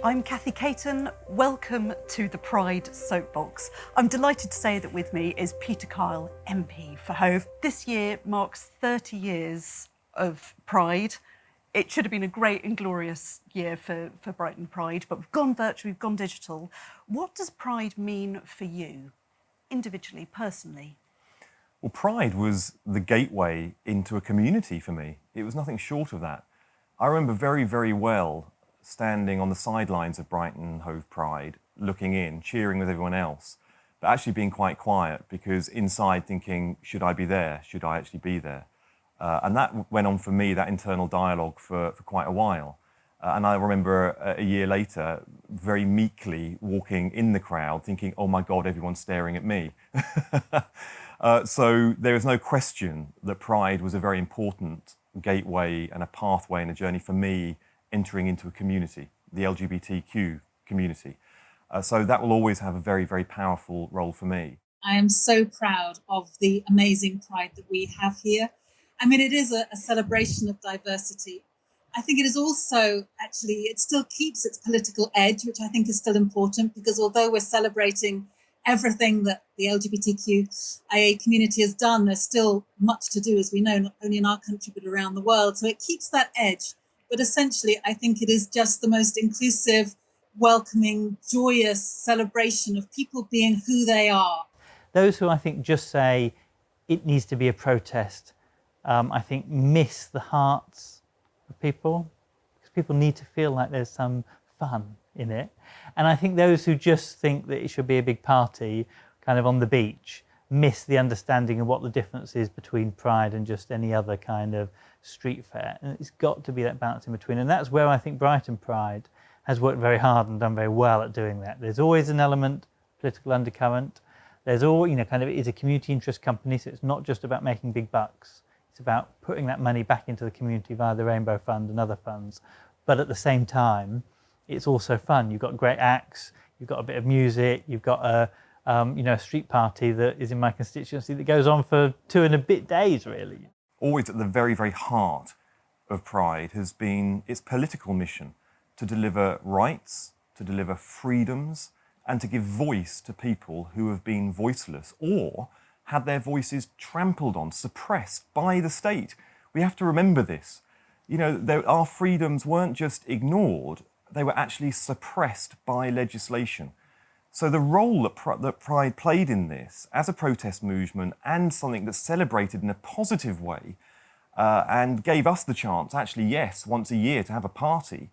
I'm Cathy Caton. Welcome to the Pride Soapbox. I'm delighted to say that with me is Peter Cull, MP for Hove. This year marks 30 years of Pride. It should have been a great and glorious year for Brighton Pride, but we've gone virtual, we've gone digital. What does Pride mean for you, individually, personally? Well, Pride was the gateway into a community for me. It was nothing short of that. I remember very, very well standing on the sidelines of Brighton Hove Pride, looking in, cheering with everyone else, but actually being quite quiet because inside thinking, should I be there? Should I actually be there? And that went on for me, that internal dialogue for quite a while. And I remember a year later, very meekly walking in the crowd thinking, oh my God, everyone's staring at me. So there is no question that Pride was a very important gateway and a pathway and a journey for me entering into a community, the LGBTQ community. So that will always have a very, very powerful role for me. I am so proud of the amazing Pride that we have here. I mean, it is a celebration of diversity. I think it is also, actually, it still keeps its political edge, which I think is still important, because although we're celebrating everything that the LGBTQIA community has done, there's still much to do, as we know, not only in our country, but around the world. So it keeps that edge. But essentially, I think it is just the most inclusive, welcoming, joyous celebration of people being who they are. Those who I think just say it needs to be a protest, I think miss the hearts of people, because people need to feel like there's some fun in it. And I think those who just think that it should be a big party kind of on the beach miss the understanding of what the difference is between Pride and just any other kind of street fair. And it's got to be that balance in between. And that's where I think Brighton Pride has worked very hard and done very well at doing that. There's always an element, political undercurrent. There's all, kind of, it's a community interest company, so it's not just about making big bucks. It's about putting that money back into the community via the Rainbow Fund and other funds. But at the same time, it's also fun. You've got great acts, you've got a bit of music, you've got a street party that is in my constituency that goes on for 2 and a bit days, really. Always at the very, very heart of Pride has been its political mission to deliver rights, to deliver freedoms, and to give voice to people who have been voiceless or had their voices trampled on, suppressed by the state. We have to remember this. Our freedoms weren't just ignored, they were actually suppressed by legislation. So the role that Pride played in this as a protest movement and something that's celebrated in a positive way and gave us the chance, actually, yes, once a year to have a party,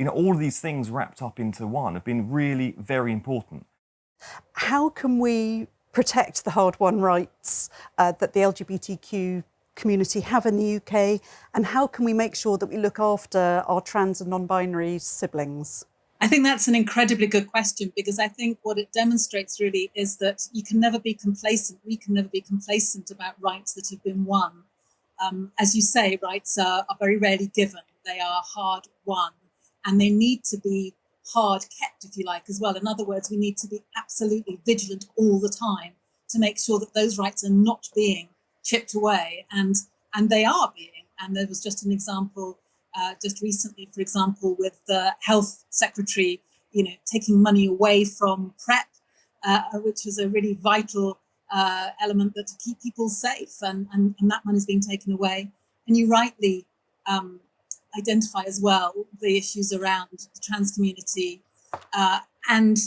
all of these things wrapped up into one have been really very important. How can we protect the hard-won rights that the LGBTQ community have in the UK, and how can we make sure that we look after our trans and non-binary siblings? I think that's an incredibly good question, because I think what it demonstrates really is that you can never be complacent. We can never be complacent about rights that have been won. As you say, rights are very rarely given. They are hard won, and they need to be hard kept, if you like, as well. In other words, we need to be absolutely vigilant all the time to make sure that those rights are not being chipped away, and they are being. And there was just an example just recently, for example, with the health secretary, taking money away from PrEP, which was a really vital element to keep people safe, and that money is being taken away. And you rightly identify as well the issues around the trans community, and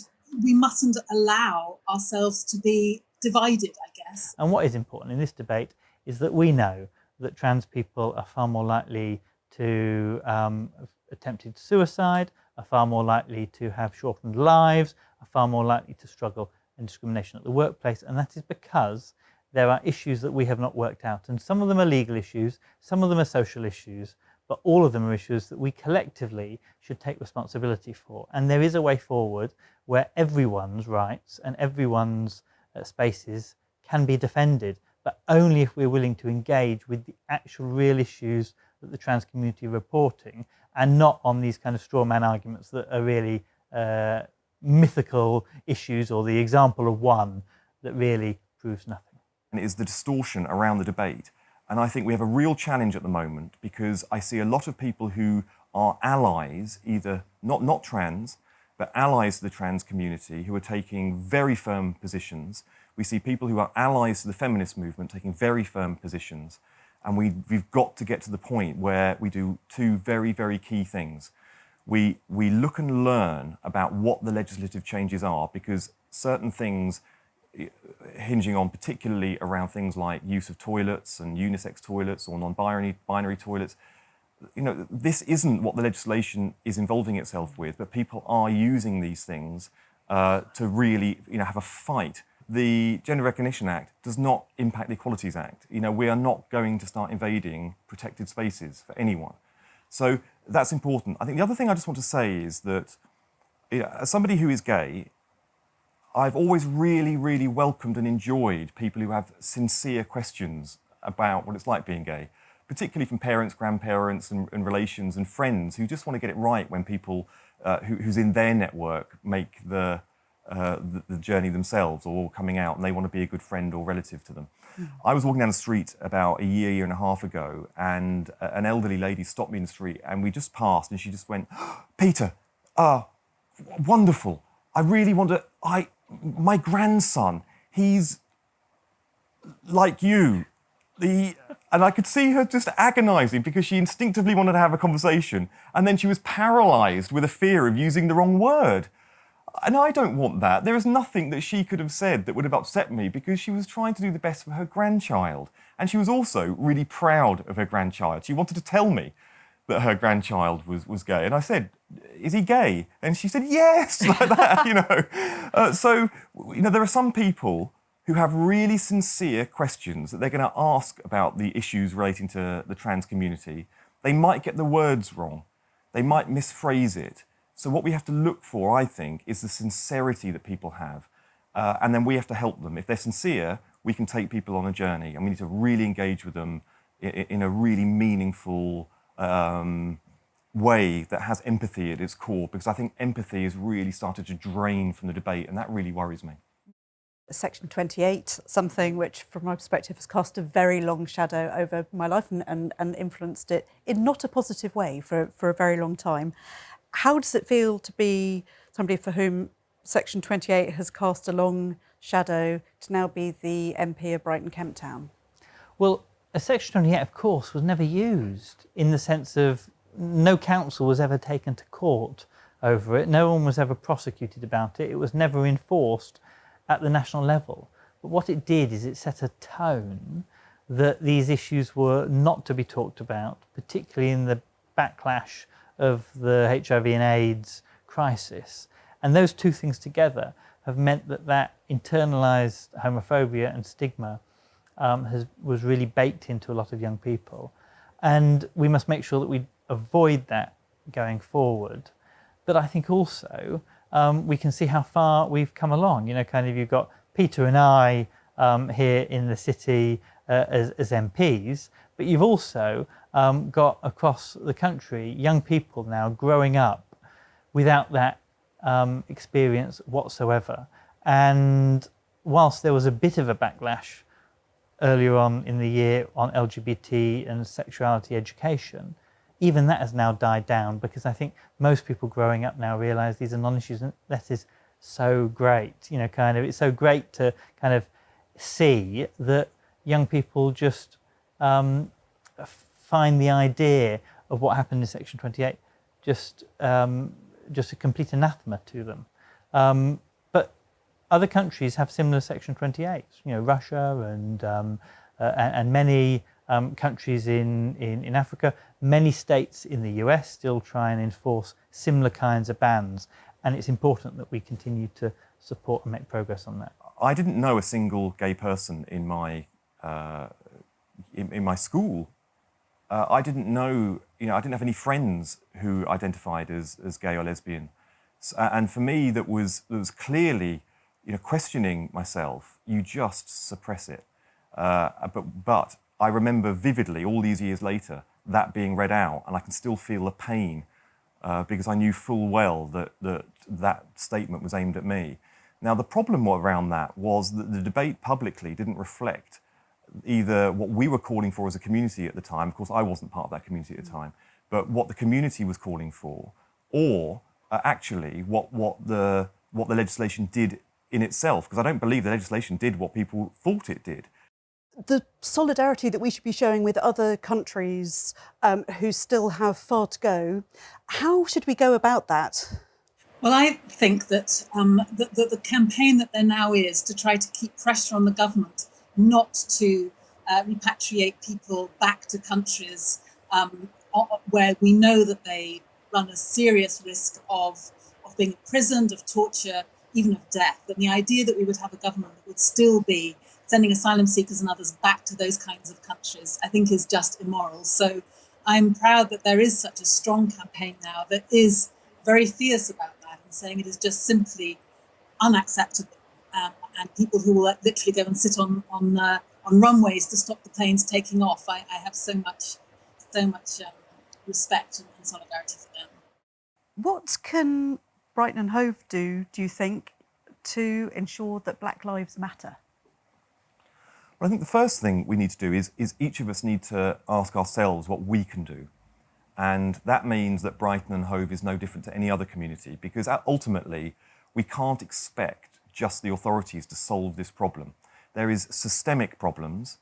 we mustn't allow ourselves to be divided, I guess. And what is important in this debate is that we know that trans people are far more likely to have attempted suicide, are far more likely to have shortened lives, are far more likely to struggle in discrimination at the workplace, and that is because there are issues that we have not worked out, and some of them are legal issues, some of them are social issues, but all of them are issues that we collectively should take responsibility for. And there is a way forward where everyone's rights and everyone's spaces can be defended, but only if we're willing to engage with the actual real issues that the trans community are reporting, and not on these kind of straw man arguments that are really mythical issues, or the example of one that really proves nothing. And it is the distortion around the debate. And I think we have a real challenge at the moment, because I see a lot of people who are allies, either not trans, but allies to the trans community who are taking very firm positions. We see people who are allies to the feminist movement taking very firm positions. And we've got to get to the point where we do two very, very key things. We look and learn about what the legislative changes are, because certain things, hinging on particularly around things like use of toilets and unisex toilets or non-binary toilets, this isn't what the legislation is involving itself with, but people are using these things to really have a fight. The Gender Recognition Act does not impact the Equalities Act. We are not going to start invading protected spaces for anyone. So that's important. I think the other thing I just want to say is that, as somebody who is gay, I've always really, really welcomed and enjoyed people who have sincere questions about what it's like being gay, particularly from parents, grandparents, and relations and friends who just want to get it right when people who's in their network make the journey themselves or coming out, and they want to be a good friend or relative to them. I was walking down the street about a year and a half ago, and an elderly lady stopped me in the street, and we just passed, and she just went, "Peter, wonderful. I really want to, my grandson, he's like you." And I could see her just agonising because she instinctively wanted to have a conversation, and then she was paralysed with a fear of using the wrong word. And I don't want that. There is nothing that she could have said that would have upset me, because she was trying to do the best for her grandchild. And she was also really proud of her grandchild. She wanted to tell me that her grandchild was gay. And I said, "Is he gay?" And she said, "Yes," like that, So, there are some people who have really sincere questions that they're going to ask about the issues relating to the trans community. They might get the words wrong. They might misphrase it. So what we have to look for, I think, is the sincerity that people have. And then we have to help them. If they're sincere, we can take people on a journey, and we need to really engage with them in a really meaningful way that has empathy at its core, because I think empathy has really started to drain from the debate, and that really worries me. Section 28, something which, from my perspective, has cast a very long shadow over my life and influenced it in not a positive way for a very long time. How does it feel to be somebody for whom Section 28 has cast a long shadow to now be the MP of Brighton Kemp Town? Well, Section 28, of course, was never used in the sense of no council was ever taken to court over it. No one was ever prosecuted about it. It was never enforced at the national level. But what it did is it set a tone that these issues were not to be talked about, particularly in the backlash of the HIV and AIDS crisis. And those two things together have meant that internalised homophobia and stigma was really baked into a lot of young people. And we must make sure that we avoid that going forward. But I think also we can see how far we've come along. You've got Peter and I here in the city as MPs, but you've also got across the country young people now growing up without that experience whatsoever. And whilst there was a bit of a backlash earlier on in the year on LGBT and sexuality education, even that has now died down, because I think most people growing up now realise these are non-issues, and that is so great. It's so great to kind of see that young people just find the idea of what happened in Section 28 just a complete anathema to them. But other countries have similar Section 28s. Russia and many countries in Africa, many states in the US still try and enforce similar kinds of bans, and it's important that we continue to support and make progress on that. I didn't know a single gay person in my school. I didn't know, I didn't have any friends who identified as gay or lesbian, and for me that was clearly, questioning myself. You just suppress it, but I remember vividly all these years later that being read out, and I can still feel the pain because I knew full well that statement was aimed at me. Now, the problem around that was that the debate publicly didn't reflect either what we were calling for as a community at the time. Of course, I wasn't part of that community at the time, but what the community was calling for, or actually what the legislation did in itself, because I don't believe the legislation did what people thought it did. The solidarity that we should be showing with other countries who still have far to go, how should we go about that? Well, I think that the campaign that there now is to try to keep pressure on the government not to repatriate people back to countries where we know that they run a serious risk of being imprisoned, of torture, even of death. And the idea that we would have a government that would still be sending asylum seekers and others back to those kinds of countries, I think is just immoral. So I'm proud that there is such a strong campaign now that is very fierce about that and saying it is just simply unacceptable. And people who will literally go and sit on runways to stop the planes taking off. I have so much respect and solidarity for them. What can Brighton and Hove do you think, to ensure that Black Lives Matter? Well, I think the first thing we need to do is each of us need to ask ourselves what we can do. And that means that Brighton and Hove is no different to any other community, because ultimately we can't expect just the authorities to solve this problem. There is systemic problems,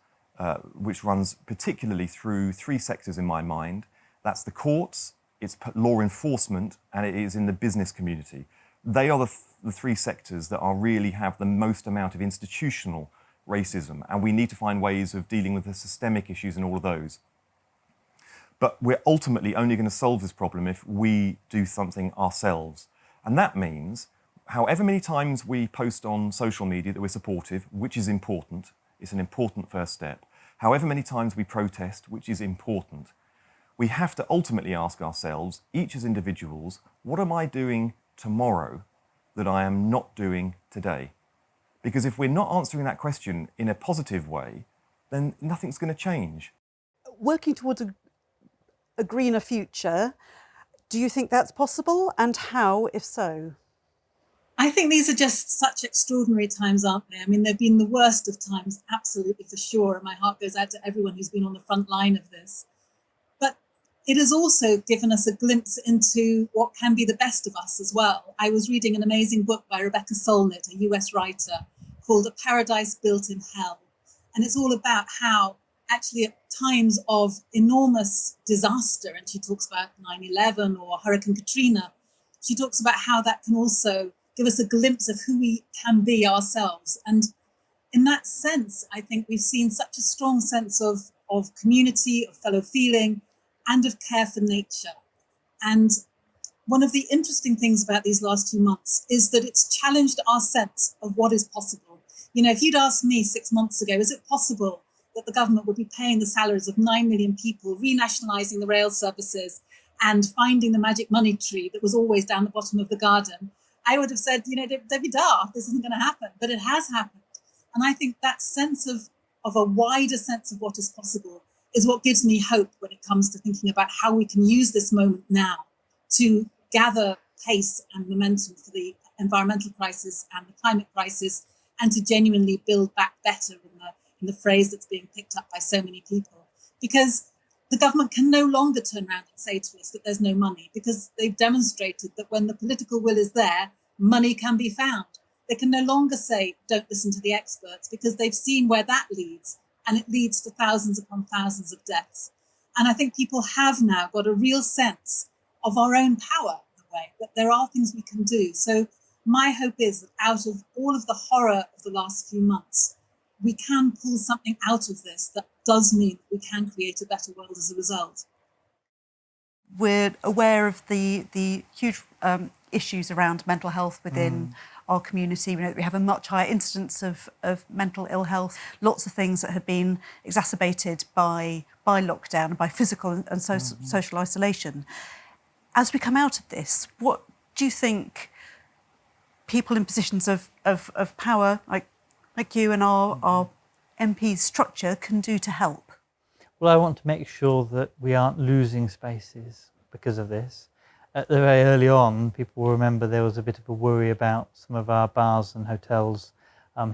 which runs particularly through three sectors in my mind. That's the courts, it's law enforcement, and it is in the business community. They are the three sectors that really have the most amount of institutional racism, and we need to find ways of dealing with the systemic issues in all of those. But we're ultimately only going to solve this problem if we do something ourselves. And that means, however many times we post on social media that we're supportive, which is important, it's an important first step. However many times we protest, which is important, we have to ultimately ask ourselves, each as individuals, what am I doing tomorrow that I am not doing today? Because if we're not answering that question in a positive way, then nothing's going to change. Working towards a greener future, do you think that's possible, and how, if so? I think these are just such extraordinary times, aren't they? I mean, they've been the worst of times, absolutely, for sure. And my heart goes out to everyone who's been on the front line of this. But it has also given us a glimpse into what can be the best of us as well. I was reading an amazing book by Rebecca Solnit, a US writer, called A Paradise Built in Hell. And it's all about how actually at times of enormous disaster, and she talks about 9/11 or Hurricane Katrina, she talks about how that can also give us a glimpse of who we can be ourselves. And in that sense, I think we've seen such a strong sense of community, of fellow feeling, and of care for nature. And one of the interesting things about these last few months is that it's challenged our sense of what is possible. You know, if you'd asked me 6 months ago, is it possible that the government would be paying the salaries of 9 million people, renationalising the rail services, and finding the magic money tree that was always down the bottom of the garden, I would have said, you know, they'd be daft, this isn't going to happen. But it has happened. And I think that sense of a wider sense of what is possible is what gives me hope when it comes to thinking about how we can use this moment now to gather pace and momentum for the environmental crisis and the climate crisis, and to genuinely build back better in the phrase that's being picked up by so many people. Because the government can no longer turn around and say to us that there's no money, because they've demonstrated that when the political will is there, money can be found. They can no longer say, don't listen to the experts, because they've seen where that leads, and it leads to thousands upon thousands of deaths. And I think people have now got a real sense of our own power, in a way, that there are things we can do. So my hope is that out of all of the horror of the last few months, we can pull something out of this that does mean we can create a better world as a result. We're aware of the huge issues around mental health within our community. We know that we have a much higher incidence of mental ill health, lots of things that have been exacerbated by lockdown and by physical and social isolation. As we come out of this, what do you think people in positions of power, like you and our MP structure, can do to help? Well, I want to make sure that we aren't losing spaces because of this. At the very early on, people will remember there was a bit of a worry about some of our bars and hotels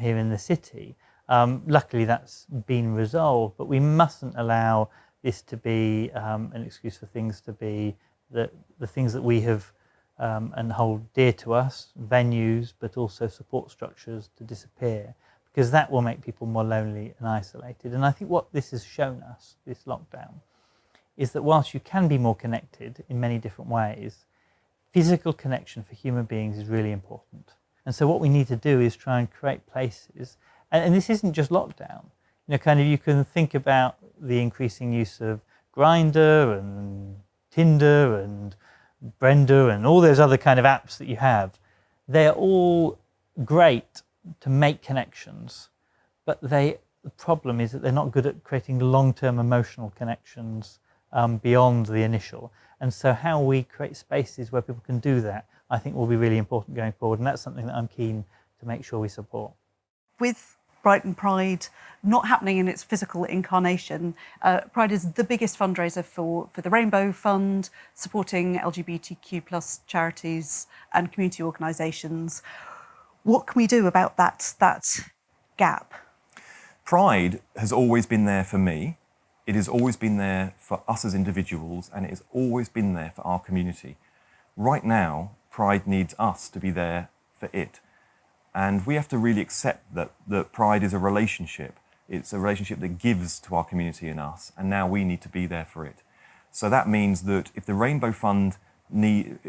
here in the city. Luckily, that's been resolved, but we mustn't allow this to be an excuse for things to be the things that we have and hold dear to us, venues, but also support structures, to disappear, because that will make people more lonely and isolated. And I think what this has shown us, this lockdown, is that whilst you can be more connected in many different ways, physical connection for human beings is really important. And so what we need to do is try and create places, and this isn't just lockdown, kind of you can think about the increasing use of Grindr and Tinder and Brenda and all those other kind of apps that you have. They're all great to make connections, but the problem is that they're not good at creating long-term emotional connections beyond the initial. And so how we create spaces where people can do that, I think, will be really important going forward. And that's something that I'm keen to make sure we support. With Brighton Pride not happening in its physical incarnation, Pride is the biggest fundraiser for the Rainbow Fund, supporting LGBTQ+ charities and community organisations. What can we do about that gap? Pride has always been there for me. It has always been there for us as individuals, and it has always been there for our community. Right now, Pride needs us to be there for it. And we have to really accept that Pride is a relationship. It's a relationship that gives to our community and us, and now we need to be there for it. So that means that if the Rainbow Fund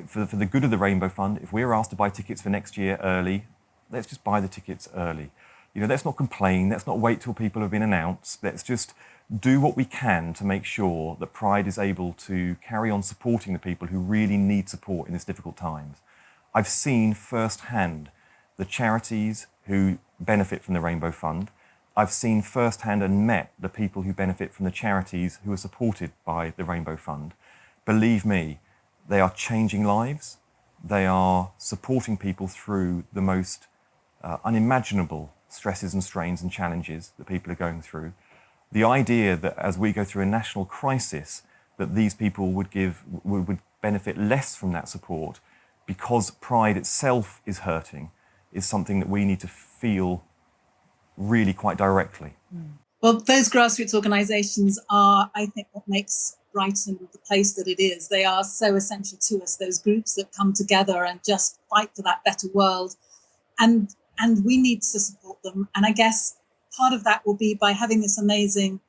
for the good of the Rainbow Fund, if we're asked to buy tickets for next year early, let's just buy the tickets early. Let's not complain, let's not wait till people have been announced. Let's just do what we can to make sure that Pride is able to carry on supporting the people who really need support in these difficult times. I've seen firsthand the charities who benefit from the Rainbow Fund. I've seen firsthand and met the people who benefit from the charities who are supported by the Rainbow Fund. Believe me, they are changing lives. They are supporting people through the most unimaginable stresses and strains and challenges that people are going through. The idea that as we go through a national crisis, that these people would benefit less from that support because Pride itself is hurting, is something that we need to feel really quite directly. Well, those grassroots organisations are, I think, what makes Brighton the place that it is. They are so essential to us, those groups that come together and just fight for that better world. And we need to support them. And I guess part of that will be by having this amazing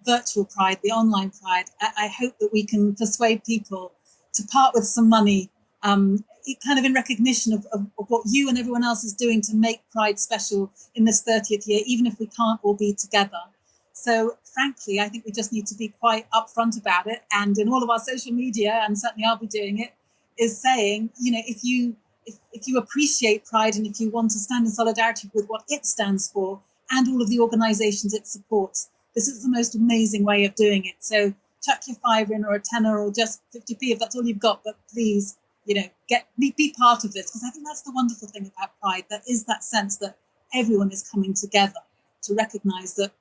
virtual Pride, the online Pride. I hope that we can persuade people to part with some money, kind of in recognition of what you and everyone else is doing to make Pride special in this 30th year, even if we can't all be together. So frankly, I think we just need to be quite upfront about it. And in all of our social media, and certainly I'll be doing it, is saying, if you appreciate Pride and if you want to stand in solidarity with what it stands for and all of the organisations it supports, this is the most amazing way of doing it. So chuck your £5 in or a tenner or just 50p if that's all you've got, but please, be part of this, because I think that's the wonderful thing about Pride. There is that sense that everyone is coming together to recognise that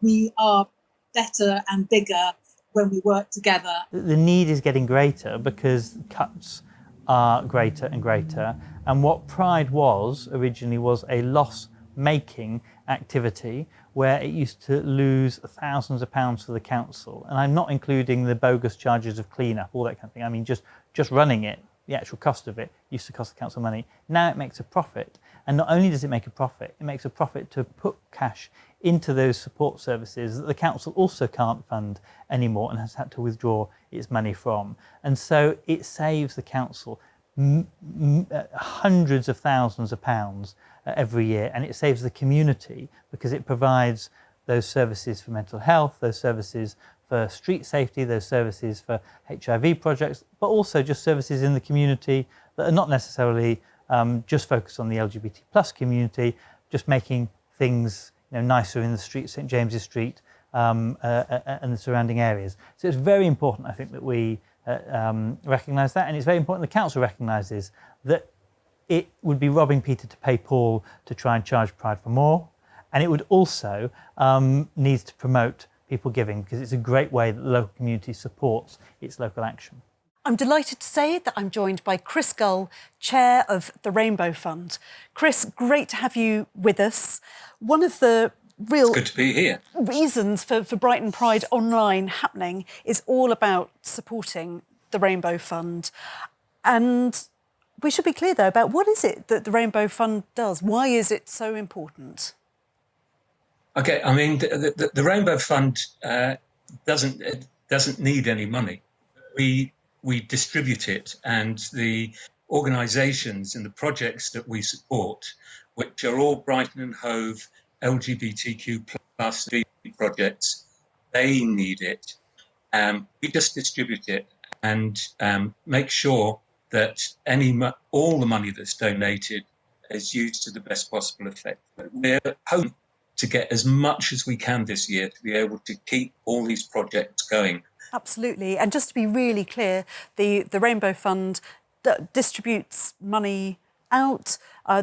we are better and bigger when we work together. The need is getting greater because cuts are greater and greater. And what Pride was originally was a loss-making activity where it used to lose thousands of pounds for the council. And I'm not including the bogus charges of clean-up, all that kind of thing. I mean, just running it, the actual cost of it used to cost the council money. Now it makes a profit. And not only does it make a profit, it makes a profit to put cash into those support services that the council also can't fund anymore and has had to withdraw its money from. And so it saves the council hundreds of thousands of pounds every year, and it saves the community because it provides those services for mental health, those services for street safety, those services for HIV projects, but also just services in the community that are not necessarily just focused on the LGBT plus community, just making things nicer in the street, St James's Street, and the surrounding areas. So it's very important, I think, that we recognise that, and it's very important the council recognises that it would be robbing Peter to pay Paul to try and charge Pride for more, and it would also needs to promote people giving, because it's a great way that the local community supports its local action. I'm delighted to say that I'm joined by Chris Cull, Chair of the Rainbow Fund. Chris, great to have you with us. One of the real It's good to be here. reasons for Brighton Pride Online happening is all about supporting the Rainbow Fund. And we should be clear, though, about what is it that the Rainbow Fund does? Why is it so important? Okay, I mean, the Rainbow Fund doesn't need any money. We distribute it, and the organisations and the projects that we support, which are all Brighton and Hove LGBTQ plus projects, they need it. We just distribute it and make sure that all the money that's donated is used to the best possible effect. We're hoping to get as much as we can this year to be able to keep all these projects going. Absolutely. And just to be really clear, the Rainbow Fund distributes money out.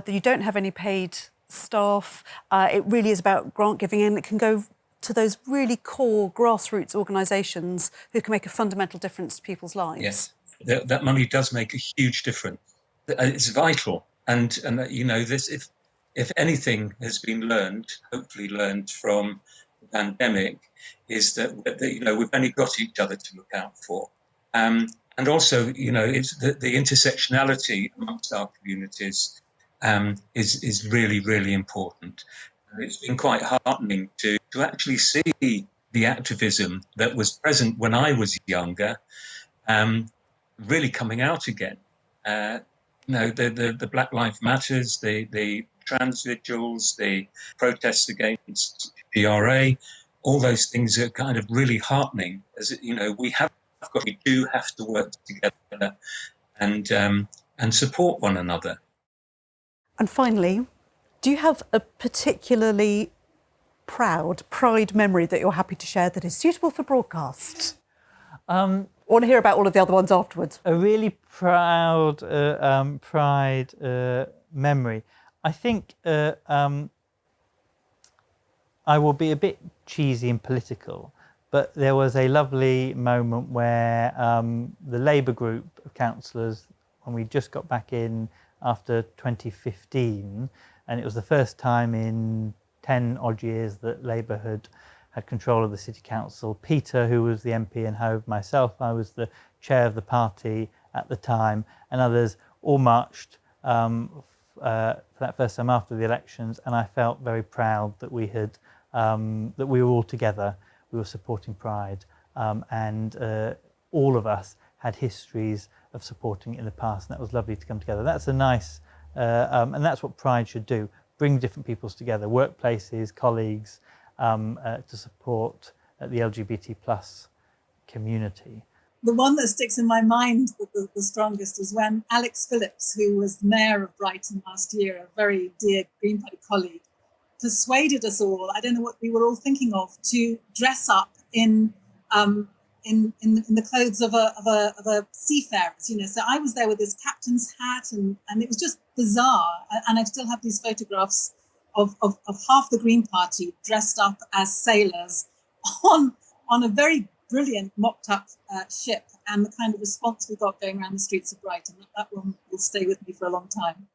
You don't have any paid staff. It really is about grant giving, and it can go to those really core grassroots organisations who can make a fundamental difference to people's lives. Yes, that money does make a huge difference. It's vital. And you know, this, if anything has been learned, hopefully learned from the pandemic, is that you know, we've only got each other to look out for. And also, you know, it's the intersectionality amongst our communities is really, really important. It's been quite heartening to actually see the activism that was present when I was younger really coming out again. You know, the Black Lives Matters, the trans vigils, the protests against GRA, all those things are kind of really heartening. As you know, we do have to work together and support one another. And finally, do you have a particularly pride memory that you're happy to share that is suitable for broadcast? I want to hear about all of the other ones afterwards. A really proud pride memory. I think I will be a bit cheesy and political, but there was a lovely moment where the Labour group of councillors, when we just got back in after 2015, and it was the first time in 10 odd years that Labour had control of the City Council. Peter, who was the MP in Hove, myself, I was the chair of the party at the time, and others all marched for that first time after the elections, and I felt very proud that we had that we were all together. We were supporting Pride, and all of us had histories of supporting it in the past, and that was lovely to come together. That's a nice, and that's what Pride should do: bring different peoples together, workplaces, colleagues, to support the LGBT plus community. The one that sticks in my mind the strongest is when Alex Phillips, who was the mayor of Brighton last year, a very dear Green Party colleague, persuaded us all, I don't know what we were all thinking of, to dress up in the clothes of a seafarer, you know. So I was there with this captain's hat, and it was just bizarre. And I still have these photographs of half the Green Party dressed up as sailors on a very brilliant mocked up ship, and the kind of response we got going around the streets of Brighton, that one will stay with me for a long time.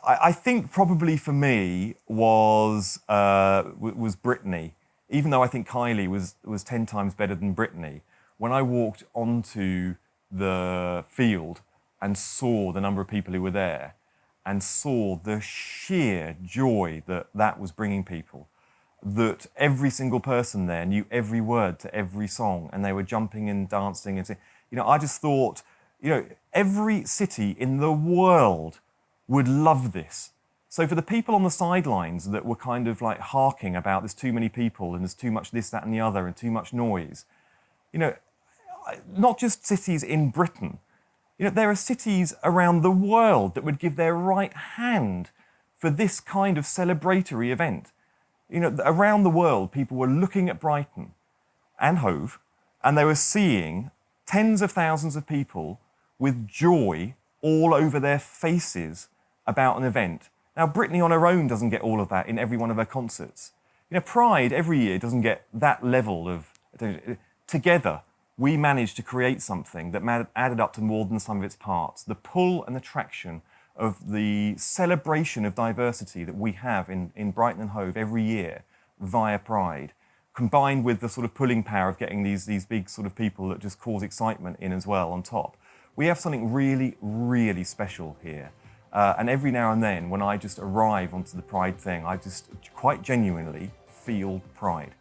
I think probably for me was Brittany. Even though I think Kylie was 10 times better than Brittany, when I walked onto the field and saw the number of people who were there and saw the sheer joy that was bringing people, that every single person there knew every word to every song, and they were jumping and dancing and saying, you know, I just thought, you know, every city in the world would love this. So for the people on the sidelines that were kind of like harking about there's too many people and there's too much this, that and the other and too much noise, you know, not just cities in Britain, you know, there are cities around the world that would give their right hand for this kind of celebratory event. You know, around the world, people were looking at Brighton and Hove, and they were seeing tens of thousands of people with joy all over their faces about an event. Now, Brittany on her own doesn't get all of that in every one of her concerts. You know, Pride every year doesn't get that level of... Together, we managed to create something that added up to more than the sum of its parts. The pull and the traction of the celebration of diversity that we have in Brighton and Hove every year via Pride, combined with the sort of pulling power of getting these big sort of people that just cause excitement in as well on top, We have something really, really special here. And every now and then, when I just arrive onto the Pride thing, I just quite genuinely feel pride.